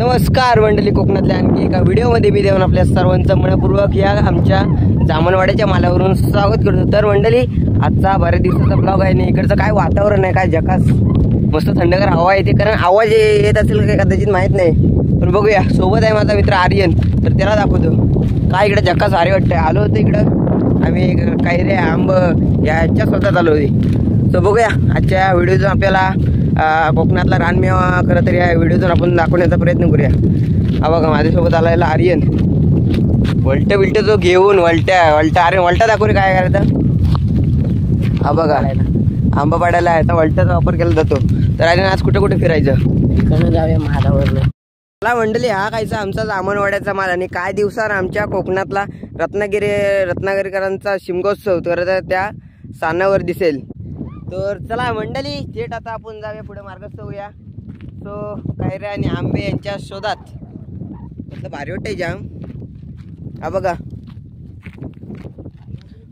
नमस्कार मंडळी, कोकणातल्या आणखी एका व्हिडिओमध्ये मी देऊन आपल्या सर्वांचं मनपूर्वक या आमच्या जामनवाड्याच्या मालावरून स्वागत करतो। तर मंडळी, आजचा बऱ्याच दिवसाचा ब्लॉग आहे आणि इकडचं काय वातावरण आहे, काय झकास मस्त थंडगार हवा येते। कारण आवाज येत असेल काय कदाचित माहित नाही, पण बघूया। सोबत आहे माझा मित्र आर्यन, तर त्याला दाखवतो काय इकडे झकास भारी वाटतंय। आलो होतो इकडं आम्ही काही रे आंब याच्या स्वतः आलो होती। तर बघूया आजच्या व्हिडिओतून आपल्याला कोकणातला रानमेवा खरं तर या व्हिडिओतून आपण दाखवण्याचा प्रयत्न करूया। हा बघा माझ्यासोबत आलेला आर्यन, वलट बिलट जो घेऊन वलट्या आर्यन वलटा दाखवून काय करायचं। हा बघा आंबा पाडायला याचा वलट्याचा वापर केला जातो। तर आर्यन आज कुठे कुठे फिरायचं, इकडनं जाऊया महालावरनं। मला मंडळी हा खायचा आमचा जामनवाड्याचा माल आणि काय दिवसावर आमच्या कोकणातला रत्नागिरीकरांचा शिमगोत्सव तर त्या सानावर दिसेल। तर चला मंडळी, थेट आता आपण जाऊया पुढे मार्गस्थ होऊया। सो कैऱ्या आणि आंबे यांच्या शोधात म्हटलं भारी वाटतंय जाम। हा बघा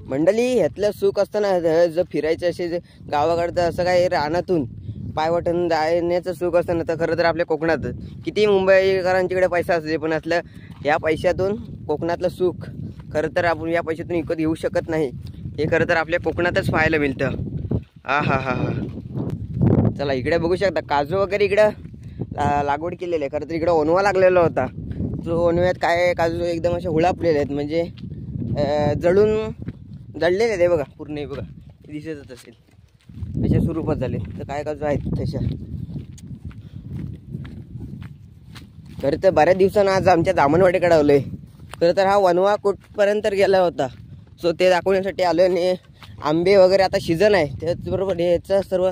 मंडळी, ह्यातलं सुख असताना जर फिरायचं असे गावाकडचं असं काय रानातून पायवाटून जाण्याचं सुख असताना तर खरं तर आपल्या कोकणात किती मुंबईकरांच्याकडे पैसा असते, पण असलं या पैशातून कोकणातलं सुख खरं तर आपण या पैशातून विकत घेऊ शकत नाही। हे खरं तर आपल्या कोकणातच पाहायला मिळतं। हा हा हा हा चला इकडे बघू शकता काजू वगैरे इकडं लागवड केलेली आहे। खरं तर इकडं ओनवा लागलेला होता, जो ओनव्यात काय काजू एकदम असे हुळापलेले आहेत, म्हणजे जळलेले आहेत। हे बघा पूर्ण, हे बघा दिसतच असेल अशा स्वरूपात झाले। तर काय काजू आहेत तशा। खरं तर बऱ्याच दिवसांना आज आमच्या जामनवाडीकडे आलोय। खरं तर हा वनवा कुठपर्यंत गेला होता, सो ते दाखवण्यासाठी आलो। आणि आंबे वगैरे आता सीझन आहे, त्याचबरोबर याचा सर्व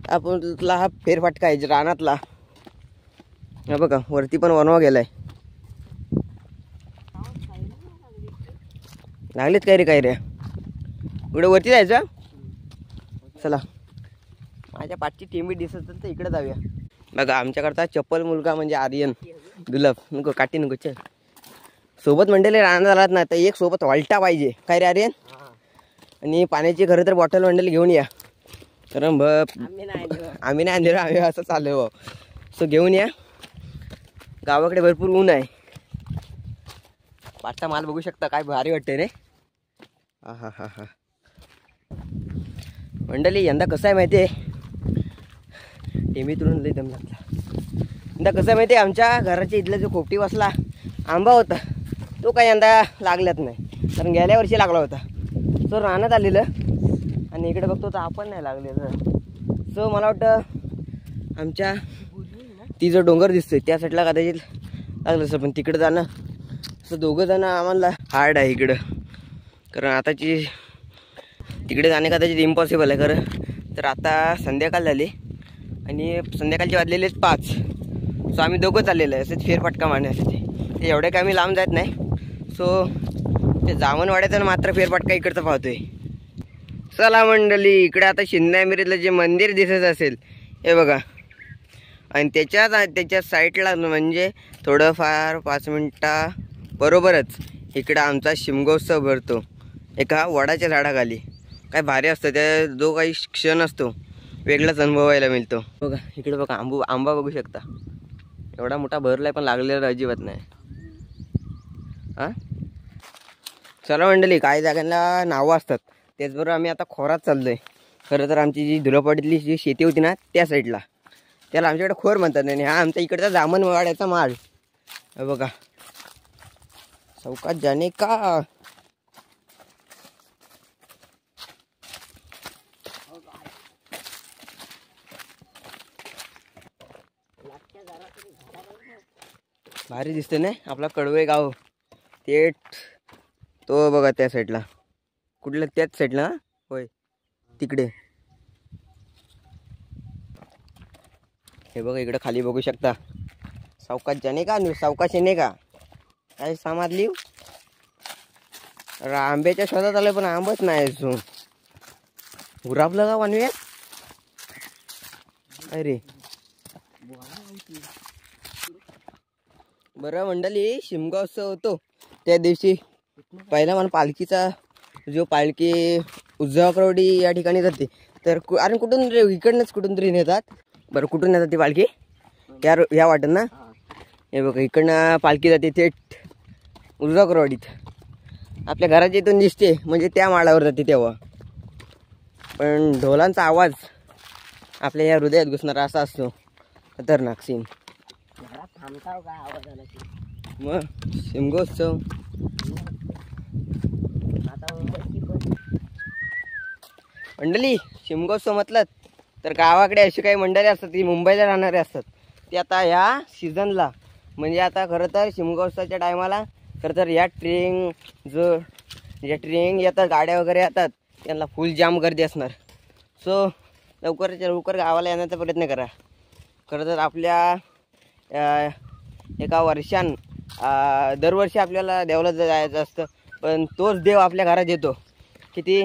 आपला हा फेरफटका आहे रानातला। हा बघा वरती पण वनवा गेलाय, लागलेत काय रे इकडे वरती जायचं। चला माझ्या पाठची टेंबी दिसत तर इकडे जाऊया। बघा आमच्याकडचा चप्पल मुलगा म्हणजे आर्यन गुलाब, नको काठी नको चल सोबत मंडळी रानात आलात ना तर एक सोबत वलटा पाहिजे काय रे आर्यन। आणि पाण्याची खरं तर बॉटल मंडळी घेऊन या, कारण आम्ही नाही आणलेलो, आम्ही असं चाललो सो घेऊन या। गावाकडे भरपूर ऊन आहे। पाठचा माल बघू शकता काय भारी वाटतंय रे। हा हा हा हा मंडळी, यंदा कसं आहे माहिती आहे, टेंबीतून लई दम लागला। यंदा कसं आहे माहिती आहे, आमच्या घराच्या इथला जो खोपटी बसला आंबा होता तो काही यंदा लागलाच नाही, कारण गेल्या वर्षी लागला होता। सो रानात आलेलं आणि इकडे बघतो तर आपण नाही लागलेलं। सो मला वाटतं आमच्या ती जो डोंगर दिसतोय त्या साईडला कदाचित लागलं असं, पण तिकडं जाणं असं दोघं जण आम्हाला हार्ड आहे इकडं, कारण आताची तिकडे जाणे कदाचित इम्पॉसिबल आहे। खरं तर आता संध्याकाळ झाली आणि संध्याकाळचे वाजलेलेच 5, सो आम्ही दोघं चाललेलं आहे असंच फेरफटका मारण्यासाठी। ते एवढे काय आम्ही लांब जात नाही, सो ते जामनवाड्याचा मात्र फेरफटका इकडचं पाहतोय। चला मंडळी, इकडे आता शिंदे जे मंदिर दिसत असेल हे बघा, आणि त्याच्या साईडला म्हणजे थोडंफार 5 मिनटा बरोबरच इकडं आमचा शिमगोत्सव भरतो एका वडाच्या झाडाखाली। काय भारी असतं, त्या जो काही क्षण असतो वेगळाच अनुभवायला मिळतो। बघा इकडे बघा आंबा बघू शकता, एवढा मोठा भरलाय पण लागलेला अजिबात नाही। हां चला मंडळी, काही जागांना नावं असतात, त्याचबरोबर आम्ही आता खोरात चाललोय। खरं तर आमची जी धुलपाडीतली जी शेती होती ना त्या साईडला, त्याला आमच्याकडे खोर म्हणतात। आणि हा आमचा इकडचा जामनवाड्याचा माळ बघा, चौकात जाणे का। भारी दिसते ना आपला कडवे गाव, थेट तो बघा त्या साईडला, कुठल्या त्याच साईडला होय तिकडे। हे बघा इकडे खाली बघू शकता, सावकाश जाणे का सावकाश येणे का काय सामारली। आंब्याच्या शोधात आलं पण आंबच नाही अजून, उराबलं का वनव्या। अरे बरं मंडळी, शिमगोत्सव होतो त्या दिवशी पहिला मला पालखीचा जो पालखी उजवाकरवडी या ठिकाणी जाते, तर अरे कुठून इकडनंच कुठून तरी नेतात। बरं कुठून नेतात ती पालखी, या वाटत ना हे बघा इकडनं पालखी जाते थेट उर्जाकरवाडीत. आपल्या घराच्या इथून दिसते म्हणजे त्या माळावर जाते तेव्हा, पण ढोलांचा आवाज आपल्या या हृदयात घुसणारा असा असतो. खतरनाक सीन. घरात थांबताव काय आवाज आला की. मग शिमगोत्सव. आता मुंबईची पण मंडळी शिमगोत्सव म्हटलं तर गावाकडे अशी काही मंडळी असतात ती मुंबईला राहणारे असतात. ती आता ह्या सीझनला म्हणजे आता खरं तर शिमगोत्सवाच्या टायमाला खरं तर या ट्रेन येतात, गाड्या वगैरे येतात, त्यांना फुल जाम गर्दी असणार. सो लवकरच्या लवकर गावाला येण्याचा प्रयत्न करा. खरं तर आपल्या एका वर्षान दरवर्षी आपल्याला देवाला जायचं असतं, पण तोच देव आपल्या घरात येतो. किती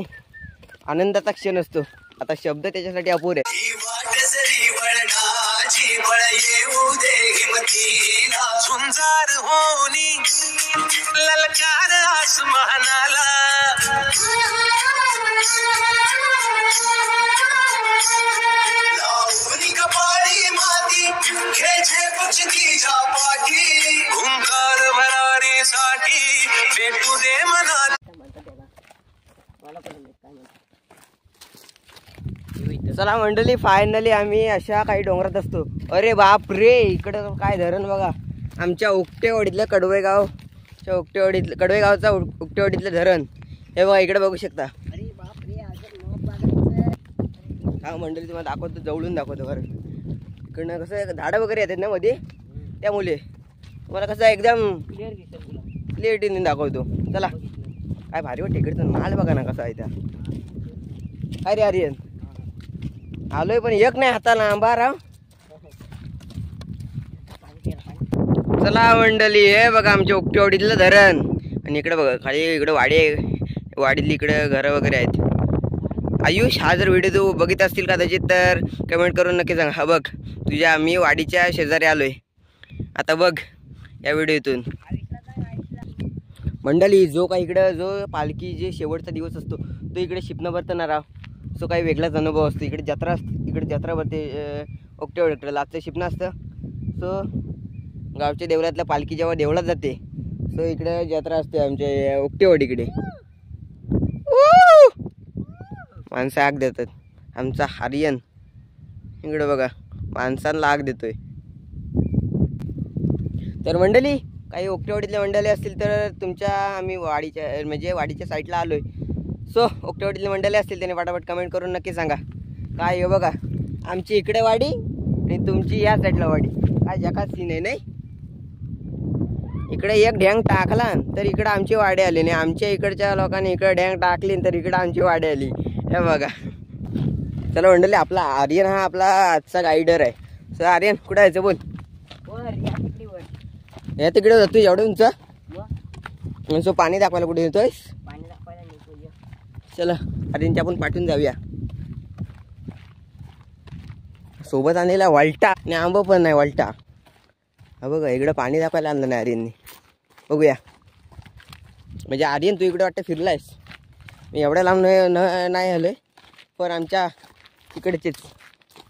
आनंदाचा क्षण असतो. आता शब्द त्याच्यासाठी अपुरे. चला मंडळी फायनली आम्ही अशा काही डोंगरात असतो. अरे बाप रे, इकडं काय धरण बघा. आमच्या उकटेवाडीतलं कडवेगावच्या कडवेगावचा उकटेवाडीतलं धरण. हे बघा इकडे बघू शकता. अरे बाप रे, अजून मग बघायचं. हा मंडळी तुम्हाला दाखवतो, जवळून दाखवतो. खरं इकडनं कसं झाडं वगैरे येतात ना मध्ये, त्यामुळे तुम्हाला कसं एकदम क्लिअर दिसेल तुला. क्लिअरिटीने दाखवतो. चला काय भारी वाटते इकडचं माल बघा ना कसा आहे त्या. अरे आर्यन आलोय पण एक नाही हाताला आंबा राव. चला मंडळी हे बघा आमच्या उकटेवाडीतलं धरण. आणि इकडे बघा खाली इकडे वाडी आहे. वाडीतली इकडे घरं वगैरे आहेत. आयुष हा जर व्हिडिओ तू बघित असतील कदाचित तर कमेंट करून नक्की सांग. हा बघ तुझ्या मी वाडीच्या शेजारी आलोय. आता बघ या व्हिडिओतून मंडळी जो काही इकडं जो पालखी जे शेवटचा दिवस असतो तो इकडे शिपणं भरताना राव. सो काही वेगळाच अनुभव असतो. इकडे जत्रा भरते उकटेवाडीकडे लास्टचं शिपणं असतं. सो गावच्या देवळातल्या पालखी जेव्हा देवळात जाते सो इकडे जत्रा असते आमच्या उकटेवाडीकडे. माणसं आग देतात. आमचा आर्यन इकडे बघा माणसांना आग देतोय. तर मंडळी काही उकटेवाडीतल्या मंडळी असतील तर तुमच्या आम्ही वाडीच्या साईडला आलोय. सो उकटेवाडीतले मंडळी असतील त्याने फटाफट कमेंट करून नक्की सांगा. काय हे बघा आमची इकडे वाडी आणि तुमची या साईडला वाडी. काय जगात सीन आहे नाही. इकडे एक ढँग टाकला तर इकडे आमची वाडी आली नाही. आमच्या इकडच्या लोकांनी इकडे ढँग टाकली तर इकडे आमची वाडी आली. हे बघा. चला मंडळी आपला आर्यन हा आपला आजचा गायडर आहे. सर आर्यन कुठे जायचं बोल. या तिकडे जातो एवढं उंच. सो पाणी दाखवायला कुठे येतोय. पाणी दाखवायला नेतो. चला आर्यनची आपण पाठवून जाऊया. सोबत आणलेला वालटा आणि आंबा पण नाही वालटा. हा बघा इकडं पाणी दाखवायला आणलं नाही आर्यनने. बघूया म्हणजे आर्यन तू इकडे वाटतं फिरलायस. मी एवढ्या लांब नाही आलोय पण आमच्या इकडचेच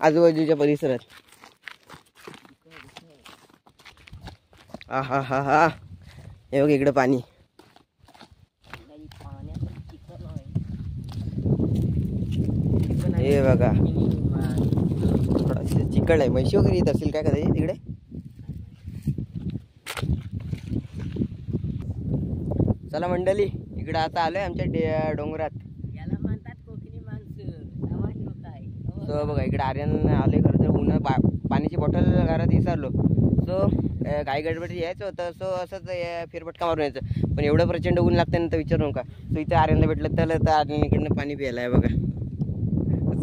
आजूबाजूच्या परिसरात. हा हा हा हा हे बघ इकडं पाणी. हे बघा थोडंसं चिकट आहे. म्हशी वगैरे येत असेल काय कदाचित तिकडे. चला मंडळी इकडे आता आलोय आमच्या डोंगरात. याला म्हणतात कोकणी माणसं. तमाश लोक आहे. सो बघा इकडे आर्यन आलोय. खरं तर उन्हा पाण्याची बॉटल घरात विसरलो. सो काही गडबडी यायचं होतं. सो असंच फेरफटका मारून यायचं पण एवढं प्रचंड ऊन लागतं नंतर विचारू नका. सो इथे आर्यनला भेटलं तर आर्यन इकडनं पाणी प्यायला आहे बघा.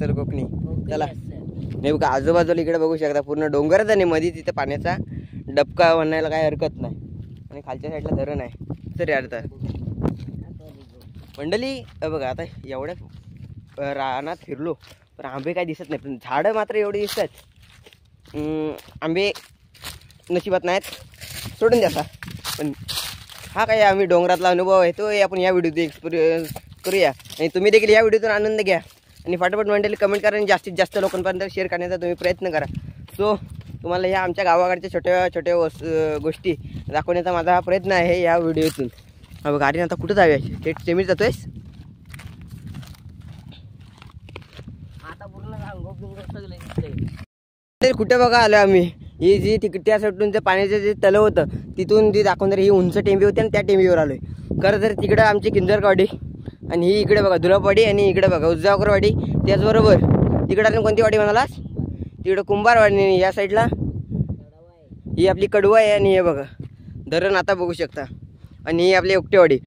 सर कोकणी. चला नाही बघा आजूबाजूला इकडे बघू शकता पूर्ण डोंगरच आणि मध्ये तिथे पाण्याचा डबका म्हणायला काही हरकत नाही. आणि खालच्या साईडला धरण आहे. तरी अर्थ मंडळी बघा आता एवढ्या रानात फिरलो पण आंबे काय दिसत नाही. पण झाडं मात्र एवढी दिसतात. आंबे नशिबात नाहीत सोडून द्या. पण हा काय आम्ही डोंगरातला अनुभव आहे तो आपण या व्हिडिओत एक्सपिरियन्स करूया. आणि तुम्ही देखील या व्हिडिओतून आनंद घ्या. आणि फटाफट मंडळी कमेंट करा आणि जास्तीत जास्त लोकांपर्यंत शेअर करण्याचा तुम्ही प्रयत्न करा. सो तुम्हाला ह्या आमच्या गावाकडच्या छोट्या छोट्या गोष्टी दाखवण्याचा माझा हा प्रयत्न आहे या व्हिडिओतून. हा बघ आर्यन, आता कुठं जाऊया? थेट सेमीत जातोयस? आता पूर्ण अंगो बिंगो सगळं दिसतंय. ते कुठे बघा आलो आम्ही. ही जी त्या साईडून पाण्याचं जे तलं होतं तिथून जी दाखवणार ही उंच टेंबी होती आणि त्या टेंबीवर आलोय. खरं तर तिकडं आमची किंजरगावडी आणि ही इकडे बघा दुरापवाडी आणि इकडे बघा उज्जावकरवाडी. त्याचबरोबर तिकडं आणि कोणती वाडी म्हणालास? तिकडं कुंभारवाडी. या साईडला ही आपली कडवा आहे आणि हे बघा धरण आता बघू शकता. आणि ही आपली उकटेवाडी.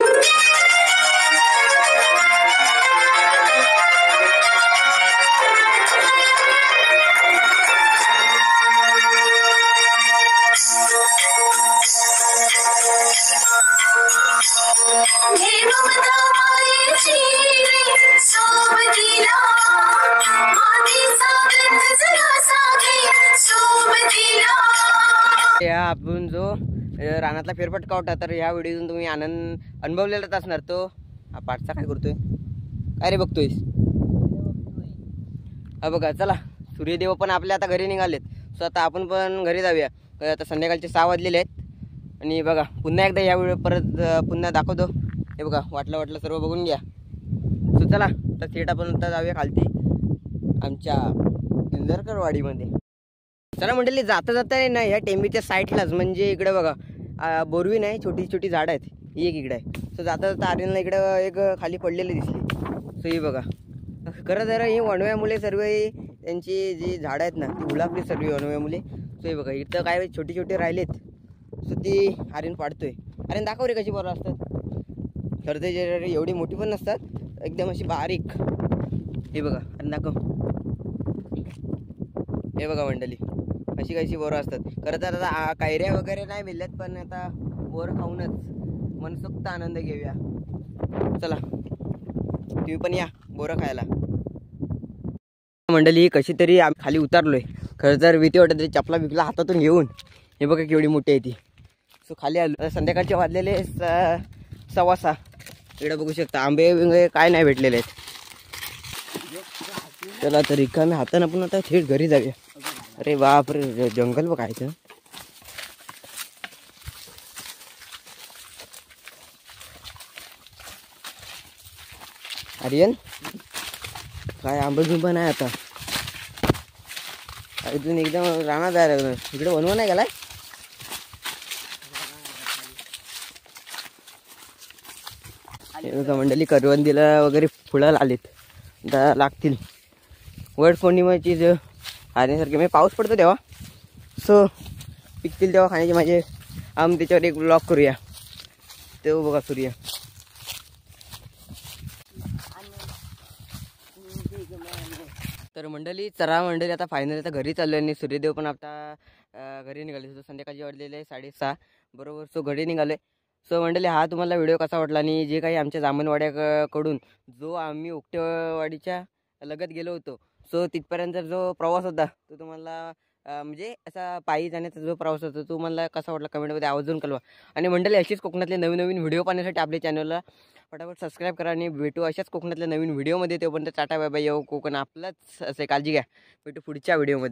या आपण जो रानातला फेरफटका होता तर ह्या व्हिडिओतून तुम्ही आनंद अनुभवलेलाच असणार. तो हा पाठचा काय करतोय? काय रे बघतोयस? हा बघा चला, सूर्यदेव पण आपल्या आता घरी निघालेत. सो आता आपण पण घरी जाऊया. आता संध्याकाळचे 6 वाजलेले आहेत. आणि बघा पुन्हा एकदा या व्हिडिओ परत पुन्हा दाखवतो. हे बघा वाटलं सर्व बघून घ्या. सो चला तर थेट आपण आता जाऊया खालती आमच्या किंजरकरवाडीमध्ये. चला मंडळी, जाता जाता ना ह्या टेंबीच्या साईडलाच म्हणजे इकडे बघा बोरवी नाही, छोटी छोटी झाडं आहेत. ही एक इकडे आहे. सो जाता जाता आर्यनला इकडं एक खाली पडलेली दिसली. सो ही बघा खरं तर ही वणव्यामुळे सर्व त्यांची जी झाडं आहेत ना ती हुलापली सर्व वणव्यामुळे. सो हे बघा इथं काय छोटी छोटी राहिलेत. सो ती आर्यन पाडतोय. आर्यन दाखव रे कशी बरोबर असतात. खरं तर एवढी मोठी पण नसतात, एकदम अशी बारीक. हे बघा आर्यन दाखव. हे बघा मंडळी अशी कशी बोरं असतात. खरं तर आता कैऱ्या वगैरे नाही मिळत, पण आता बोरं खाऊनच मनसोक्त आनंद घेऊया. चला तुम्ही पण या बोरं खायला. मंडळी कशी तरी आम्ही खाली उतरलोय. खरं तर भीती वाटत तरी चपला बिकला हातातून घेऊन. हे बघा केवढी मोठी आहे ती. सो खाली आलो. संध्याकाळचे वाजलेले 6:15. इकडे बघू शकता आंबे बिंबे काय नाही भेटलेले आहेत. चला तर रिकाम्या हातानं पण आता थेट घरी जाऊया. अरे बापरे जंगल बघायचं. आर्यन काय आंबा बिंबा नाही आता. अजून एकदम राणा जायला लागलं. इकडे वनवा नाही गेलाय. मंडळी करवंदीला वगैरे फुलं आलीत, लागतील. वट पौर्णिमेची जो आल्यासारखे म्हणजे पाऊस पडतो तेव्हा सो पिकतील तेव्हा खाण्याचे माझे आम. त्याच्यावर एक ब्लॉग करूया. तो बघा सूर्य. तर मंडळी चरा मंडळी आता फायनली आता घरी चाललो आणि सूर्यदेव पण आता घरी निघाले. संध्याकाळची वाजलेले 6:30 बरोबर. सो घरी निघाले. सो मंडळी हा तुम्हाला व्हिडिओ कसा वाटला आणि जे काही आमच्या जामनवाड्याकडून जो आम्ही उकटेवाडीच्या लगत गेलो होतो सो तिथपर्यंत जो प्रवास होता तो तुम्हाला म्हणजे असा पायी जाण्याचा जो प्रवास होता तो मला कसा वाटला कमेंटमध्ये आवर्जून कळवा. आणि मंडळी अशीच कोकणातले नवीन नवीन व्हिडिओ पाहण्यासाठी आपल्या चॅनलला फटाफट सबस्क्राईब करा आणि भेटू अशाच कोकणातल्या नवीन व्हिडिओमध्ये. तोपर्यंत टाटा बाय बाय. येऊ कोकण आपलंच असे. काळजी घ्या. भेटू पुढच्या व्हिडिओमध्ये.